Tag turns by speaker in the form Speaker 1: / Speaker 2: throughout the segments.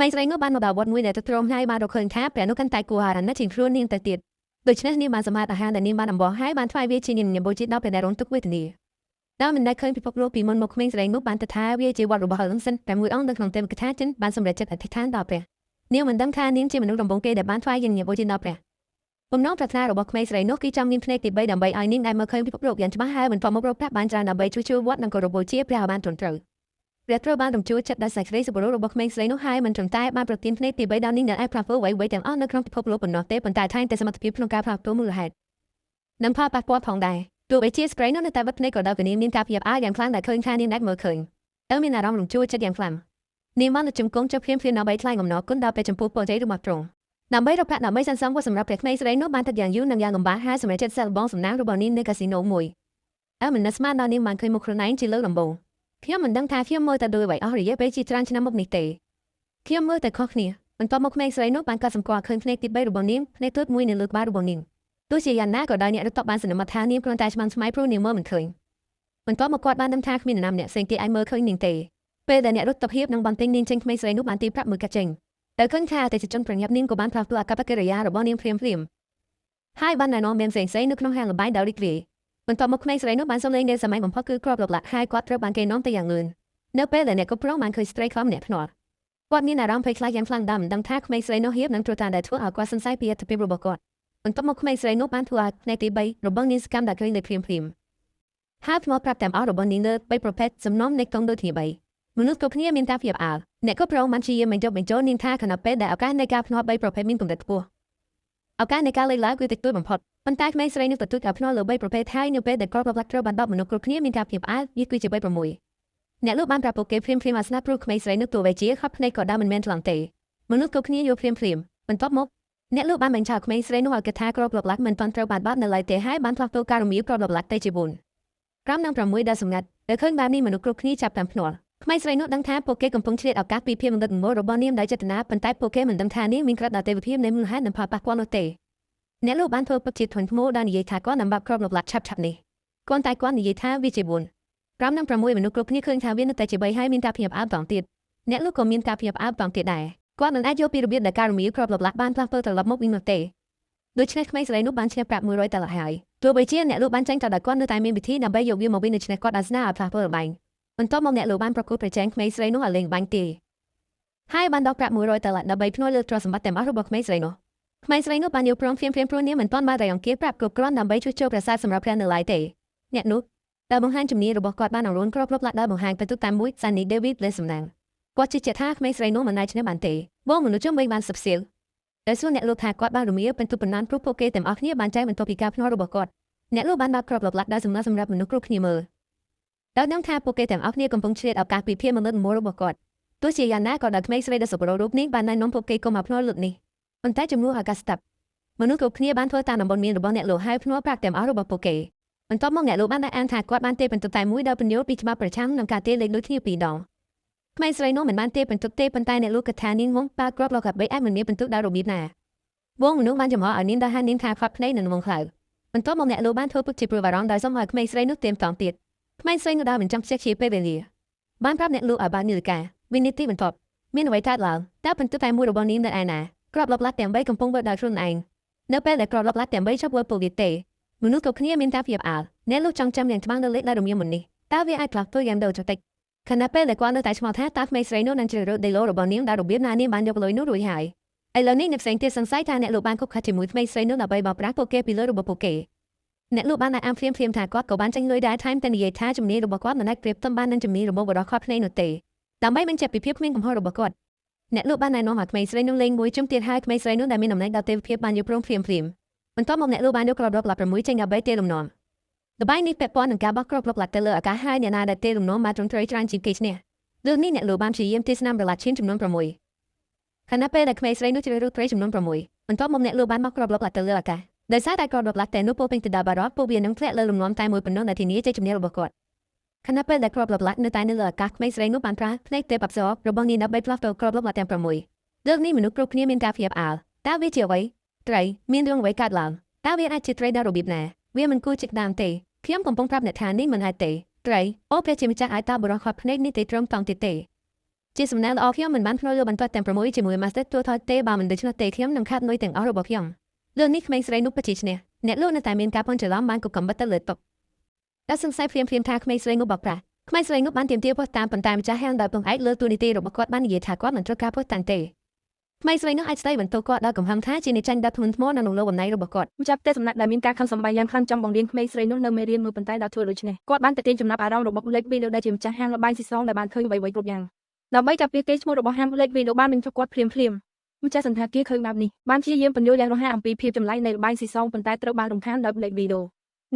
Speaker 1: ក្មេងស្រីនោះបានមកដល់វត្តមួយដែលទ្រង់ហើយបានរកឃើញថាព្រះនោះកាន់តែគួរអារម្មណ៍ណាស់ជាងខ្លួននាងទៅទៀតដូច្នេះនាងបានសម្អាតអាហារដែលនាងបានអំបោះហើយបានថ្វាយវាជាញញបូជាដល់ព្រះដែលរងទុក្ខវេទនាដោយមិនដែលឃើញពិភពលោកពីមុនមកក្មេងស្រីនោះបានទៅថាវាជាវត្តរបស់ហឹងសិនតែមួយអង្គនៅក្នុងទេវកថាចិនបានសម្រេចចិត្តអធិដ្ឋានដល់ព្រះនាងមិនដឹងថានាងជាមនុស្សដំបូងគេដែលបានថ្វាយញញបូជាដល់ព្រះបំណងប្រាថ្នារបស់ក្មេងស្រីនោះគឺចង់មានភ្នែកទី3ដើម្បីឲ្យនាងដែលមើលឃើញពិភពលោកយ៉ាងច្បាស់ហើយមិនប្រមូលរកប្រាក់បានច្រើនដើម្បីជួយវត្តនិងគោរពបូជាព្រះឲ្យបានត្រឹមត្រូវព្រះត្រូវបានរំជួលចិត្តដោយសេចក្តីសុបរោរបស់ក្មេងស្រីនោះហើយមិនត្រឹមតែបានប្រទានភ្នែកទី3ដល់នាងដែលអាចផ្លាស់ប្ដូរអ្វីៗទាំងអស់នៅក្នុងពិភពលោកប៉ុណ្ណោះទេប៉ុន្តែថែមទាំងសមត្ថភាពក្នុងការផ្លាស់ប្ដូរមូលហេតុនិងផលប៉ះពាល់ផងដែរទោះបីជាស្រីនោះនៅតែវត្តភ្នែកក៏ដោយក៏នាងមានការភ្ញាក់ផ្អើលយ៉ាងខ្លាំងដែលឃើញថានាងដែលមើលឃើញមានអារម្មណ៍រំជួលចិត្តយ៉ាងខ្លាំងនាងបានទៅជង្គង់ចុះភ្លាមៗដើម្បីថ្លែងអំណរគុណដល់ព្រះចំពោះពរជ័យរបស់ទ្រង់ដើម្បីរកប្រាក់ដើម្បីសន្សំវត្តសម្រាប់ព្រះក្មេងស្រីនោះបានទឹកយ៉ាងយូរនិងយ៉ាងលំបាកហើយសម្រាប់ចិត្តសាកល្បងសំណាងរបស់នាងនៅកាស៊ីណូមួយមិននឹកស្មានដល់នាងបានឃើញមុខខ្លួនឯងជាលើកដំបូងខ្ញុំមិនដឹងថាខ្ញុំមើលទៅដូចអ្វីអស់រយៈពេលជាច្រើនឆ្នាំមកនេះទេខ្ញុំមើលតែខុសគ្នាបន្ទាប់មកក្មេងស្រីនោះបានកត់សម្គាល់ឃើញភ្នែកទី3របស់នាងភ្នែកទើបមួយនៅលើក្បាលរបស់នាងទោះជាយ៉ាងណាក៏ដោយអ្នករត់តុបានសន្មតថានាងគ្រាន់តែឆ្មាំឆ្មៃព្រោះនាងមើលមិនឃើញបន្ទាប់មកគាត់បានដឹងថាគ្មាននរណាម្នាក់ផ្សេងទៀតអាចមើលឃើញនាងទេពេលដែលអ្នករត់តុភាពនឹងបន្ទិញនាងចេញក្មេងស្រីនោះបានទីប្រាប់មួយកាត់ចេញតែឃើញថាអតិថិជនប្រញាប់នាងក៏បានផ្លាស់ប្ដូរអាកប្បកិរិយារបស់នាងភ្លាមហើយបានណែនាំមានផ្សេងៗនៅក្នុងហាងលបាយដោយរីករាយបន្ទាប់មកក្មេងស្រីនោះបានសំឡេងដែលសម័យបំផុតគឺគ្រាប់លបលាក់ហើយគាត់ត្រូវបានគេនាំទៅយ៉ាងលឿននៅពេលដែលអ្នកគ្រប់គ្រងបានឃើញស្ត្រីខំម្នាក់ភ្នាល់គាត់មានអារម្មណ៍ភ័យខ្លាចយ៉ាងខ្លាំងដែលមិនដឹងថាក្មេងស្រីនោះហៀបនឹងត្រួតត្រាដែលធ្វើឲ្យគាត់សង្ស័យពីអត្ថប្រយោជន៍របស់គាត់បន្ទាប់មកក្មេងស្រីនោះបានធ្វើឲ្យផ្នែកទី3របស់នាងសកម្មដែលឃើញលើភ្លាមហើយថ្មប្រាប់តាមអស់របស់នាងលើ3ប្រភេទសំណុំនៃកងដូចគ្នា3មនុស្សគ្រប់គ្នាមានការភ្ញាក់ផ្អើលអ្នកគ្រប់គ្រងបានជាយាមបញ្ចុះបញ្ចូលនាងថាខណៈពេលដែលឱកាសនៃការភ្នាល់3ប្រភេទមានកម្រិតខ្ពស់ឱកាសនៃការលេចឡើងគឺតិចតួចបំផុតប៉ុន្តែក្មេងស្រីនោះទទូចឲ្យភ្នាល់លើ3ប្រភេទហើយនៅពេលដែលគាត់ប្រឡាក់ត្រូវបាន10មនុស្សគ្រប់គ្នាមានការភ្ញាក់ផ្អើលវាគឺជា3 6អ្នកលោកបានប្រាប់ពួកគេភ្លាមអាសនៈព្រោះក្មេងស្រីនោះទោះបីជាខត់ភ្នែកក៏ដើមមិនមែនឆ្លងទេមនុស្សគ្រប់គ្នាយល់ភ្លាមបន្ទាប់មកអ្នកលោកបានបញ្ជាក់ក្មេងស្រីនោះឲ្យគិតថាគ្រាប់លបលាក់មិនទាន់ត្រូវបានបាត់នៅឡើយទេហើយបានផ្លាស់ប្ដូរការរមៀលគ្រាប់លបលាក់ទៅជា4 5 និង 6ដែលសម្ងាត់ដែលឃើញបែបនេះមនុស្សគ្រប់គ្នាចាប់តាមភ្នាល់ក្មេងស្រីនោះដឹងថាពួកគេកំពុងឆ្លៀតឱកាសពីភាពងឹតងល់របស់នាងដោយចេតនាប៉ុន្តែពួកគេមិនដឹងថានាងមានក្រិតដល់ទេវភាពនៃមូលហេតុនិងផលប៉ះពាល់នោះទេអ្នកលោកបានធ្វើពិតជាធ្ងន់ធ្ងរដល់និយាយថាគាត់នឹងបាត់គ្រាប់លបលាក់ឆាប់នេះគាត់តែគាត់និយាយថាវាជា4 5 និង 6មនុស្សគ្រប់គ្នាឃើញថាវានៅតែជា3ហើយមានការភ្ញាក់ផ្អើលបន្តទៀតអ្នកលោកក៏មានការភ្ញាក់ផ្អើលបន្តទៀតដែរគាត់មិនអាចយល់ពីរបៀបដែលការរមៀលគ្រាប់លបលាក់បានផ្លាស់ប្ដូរត្រឡប់មកវិញនោះទេដូច្នេះក្មេងស្រីនោះបានឈ្នះប្រាក់100ដុល្លារហើយទោះបីជាអ្នកលោកបានចាញ់តដល់គាត់នៅតែមានវិធីដើម្បីយកវាមកវិញដូច្នេះគាត់អាសនាឲ្យផ្លាស់ប្ដូរល្បែងបន្ទាប់មកអ្នកលោកបានប្រកួតប្រជែងក្មេងស្រីនោះឲ្យលេងបាញ់ទេហើយបានដកប្រាក់100ដុល្លារដើម្បីភ្នាល់លើទ្រព្យសម្បត្តិទាំងអស់របស់ក្មេងស្រីនោះក្មេងស្រីនោះបានយល់ព្រមភ្លាមព្រោះនាងមិនទាន់បានរយអង្គាប្រាប់គ្រប់គ្រាន់ដើម្បីជួយចូលប្រាសាទសម្រាប់ព្រះនៅឡើយទេអ្នកនោះដែលបង្ហាញជំនាញរបស់គាត់បានអរុនគ្រាប់លបលាក់ដោយបង្ហាញបន្ទុកតាមមួយសានីដេវីតលេសំណាងគាត់ជឿជាក់ថាក្មេងស្រីនោះមិនអាចឈ្នះបានទេបងមនុស្សជំនាញបានសឹកសៀលដែលសួរអ្នកលោកថាគាត់បានរមៀលបន្ទុកប៉ុណ្ណាព្រោះពួកគេទាំងអស់គ្នាបានចែកបន្ទប់ពីការភ្នាល់របស់គាត់អ្នកលោកបានដាក់គ្រាប់លបលាក់ដោយសម្រាប់មនុស្សគ្រប់គ្នាមើលដោយដឹងថាពួកគេទាំងអស់គ្នាកំពុងឆ្លៀតឱកាសពីភាពមលិតមលរបស់គាត់ទោះជាយ៉ាងណាក៏ដោយក្មេងស្រីដែលសុបរោរូបនេះបានណែនាំពួកគេកុំមកភ្នាល់លើកនេះប៉ុន្តែជំនួសឱកាសស្តាប់មនុស្សគ្រប់គ្នាបានធ្វើតាមដំបូន្មានរបស់អ្នកលោកហើយភ្នាល់ប្រាក់ទាំងអស់របស់ពួកគេបន្ទាប់មកអ្នកលោកបានអានថាគាត់បានទេបន្ទុកតែមួយដោយពន្យល់ពីច្បាប់ប្រឆាំងនឹងការទេលេខដូចគ្នា2ដងក្មេងស្រីនោះមិនបានទេបន្ទុកទេប៉ុន្តែអ្នកលោកគិតថានាងងងប៉ាគ្រាប់លោកកាបីអាចមិនមានបន្ទុកដល់របៀបណាវងមនុស្សបានចំហឲ្យនាងដោយហានាងថាខ្វាត់ភ្នែកនៅក្នុងខ្លៅបន្ទាប់មកអ្នកលោកបានធ្វើពុកជាព្រួយបារម្ភដោយសុំឲ្យក្មេងស្រីនោះទៀមតងទៀតក្មេងស្រីនោះដើរមិនចាំខ្ជិះជាពេលវេលាបានប្រាប់អ្នកលោកឲ្យបាននាឡិកាវិនិតិបន្ទាប់មានអ្វីកើតឡើងតើបន្ទុកតែមួយរបស់នាងនៅឯណាគ្រាប់លបលាក់ទាំង3កំពុងវិលដោយខ្លួនឯងនៅពេលដែលគ្រាប់លបលាក់ទាំង3ចាប់វិលពលវាទេមនុស្សគ្រប់គ្នាមានការភ្ញាក់ផ្អើលអ្នកលោកចង់ចាំយ៉ាងច្បាស់នៅលេខដែលរមៀលមុននេះតើវាអាចផ្លាស់ប្ដូរយ៉ាងដូច្នេះខណៈពេលដែលគាត់នៅតែឆ្ងល់ថាតើក្មេងស្រីនោះនឹងជ្រើសរើសដេឡូរបស់នាងដោយរបៀបណានាងបានយកលុយនោះរួចហើយឥឡូវនេះអ្នកផ្សេងទៀតសង្ស័យថាអ្នកលោកបានគប់ខាត់ជាមួយក្មេងស្រីនោះដើម្បីបោកប្រាស់ពួកគេពីលើរបស់ពួកគេអ្នកលោកបានអាមភ្លាមថាគាត់ក៏បានចាញ់លុយដែរថែមទាំងនិយាយថាជំនាញរបស់គាត់មិនអាចប្រៀបផ្ទឹមបាននឹងជំនាញរបស់បរិសុទ្ធខត់ភ្នែកនោះទេដើម្បីបញ្ជាក់ពីភាពគ្មានកំហុសរបស់គាត់អ្នកលោកបានណែនាំឲ្យក្មេងស្រីនោះលេងមួយជុំទៀតហើយក្មេងស្រីនោះដែលមានអំណាចដល់ទេវភាពបានយល់ព្រមភ្លាមបន្ទាប់មកអ្នកលោកបានយកគ្រាប់លបលាក់6ចេញដើម្បីទេលំនាំល្បែងនេះពាក់ព័ន្ធនឹងការបោះគ្រាប់លបលាក់ទៅលើអាកាសហើយអ្នកណាដែលទេលំនាំបានត្រឹមត្រូវច្រើនជាងគេឈ្នះរឿងនេះអ្នកលោកបានព្យាយាមទេសនាប្រឡាក់ឈានចំនួន6ខណៈពេលដែលក្មេងស្រីនោះជ្រើសរើសត្រីចំនួន6បន្ទាប់មកអ្នកលោកបានបោះគ្រាប់លបលាក់ទៅលើអាកាសដោយសារតែគ្រាប់លបលាក់តែនោះពោពេញទៅដោយបារម្ភពួកវានឹងធ្លាក់លើលំនាំតែមួយប៉ុណ្ណោះដែលធានាជ័យជំនះរបស់គាត់ខណៈពេលដែលគ្រាប់លបលាក់នៅតែនៅលើអាកាសក្មេងស្រីនោះបានប្រើភ្នែកទេពអប្សររបស់នាងដើម្បីផ្លាស់ប្ដូរគ្រាប់លបលាក់ទាំង6រឿងនេះមនុស្សគ្រប់គ្នាមានការភ្ញាក់ផ្អើលតើវាជាអ្វីត្រីមានរឿងអ្វីកើតឡើងតើវាអាចជាត្រីដល់របៀបណាវាមិនគួរជាក្តាមទេខ្ញុំកំពុងប្រាប់អ្នកថានេះមិនអាចទេត្រីអូព្រះជាម្ចាស់អាចតើបរិសុទ្ធខត់ភ្នែកនេះទេត្រឹមតង់ទៀតទេ ជាសំណាងល្អខ្ញុំមិនបានភ្នួរលើបន្ទាត់ទាំង6ជាមួយ Master ទូថយទេបើមិនដូច្នោះទេខ្ញុំនឹងខាត់នុយទាំងអស់របស់ខ្ញុំលើនេះក្មេងស្រីនោះពិតជាឈ្នះអ្នកលោកនៅតែមានការពន់ច្រឡំបានក៏កំបិតទៅលើតុតែសង្ស័យភ្លាមថាក្មេងស្រីនោះបោកប្រាស់ក្មេងស្រីនោះបានទាមទារផុសតាមប៉ុន្តែម្ចាស់ហាងដោយពងឯកលើទូនីតិរបស់គាត់បាននិយាយថាគាត់មិនត្រូវការផុសតាំងទេក្មេងស្រីនោះអាចស្ដីបន្ទោសគាត់ដោយកំហឹងថាជាអ្នកចាញ់ដាក់ធ្ងន់ធ្ងរនៅក្នុងលោកបំណែករបស់គាត់ម្ចាស់ផ្ទះសំណាក់ដែលមានការខឹងសម្បាយយ៉ាងខ្លាំងចង់បង្រៀនក្មេងស្រីនោះនៅមេរៀនមួយប៉ុន្តែដល់ធ្វើដូច្នេះគាត់បានទាញចំណាប់អារម្មណ៍របស់លេខវីដេអូដែលជាម្ចាស់ហាងលបាយស៊ីសងដែលបានឃើញអ្វីៗគ្រប់យ៉ាងដើម្បីការពារកេរ្តិ៍ឈ្មោះរបស់ហាងលេខវីដេអូបានបញ្ចុះគាត់ភ្លាមម្ចាស់សន្តាគារឃើញបែបនេះបានព្យាយាមបញ្យល់យ៉ាងរហ័សអំពីភាពចម្លែកនៃលបាយស៊ីសងប៉ុន្តែត្រូវបានរំខានដោយលេខវីដេអូ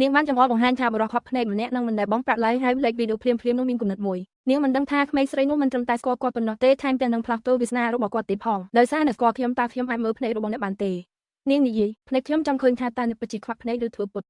Speaker 1: នាងបានចង្អុលបង្ហាញថាបរិសុទ្ធខប់ភ្នែកម្នាក់នឹងមិនដែលបងប្រាក់ឡើយហើយលេខវីដេអូភ្លាមនោះមានគំនិតមួយនាងមិនដឹងថាក្មេងស្រីនោះមិនត្រឹមតែស្គាល់គាត់ប៉ុណ្ណោះទេថែមទាំងនឹងផ្លាស់ប្ដូរវាសនារបស់គាត់ទៀតផងដោយសារអ្នកស្គាល់ខ្ញុំតើខ្ញុំអាចមើលភ្នែករបស់អ្នកបានទេនាងនិយាយភ្នែកខ្ញុំចង់ឃើញថាតើអ្នកពិតជាខ្វាក់ភ្នែកឬធ្វើពុត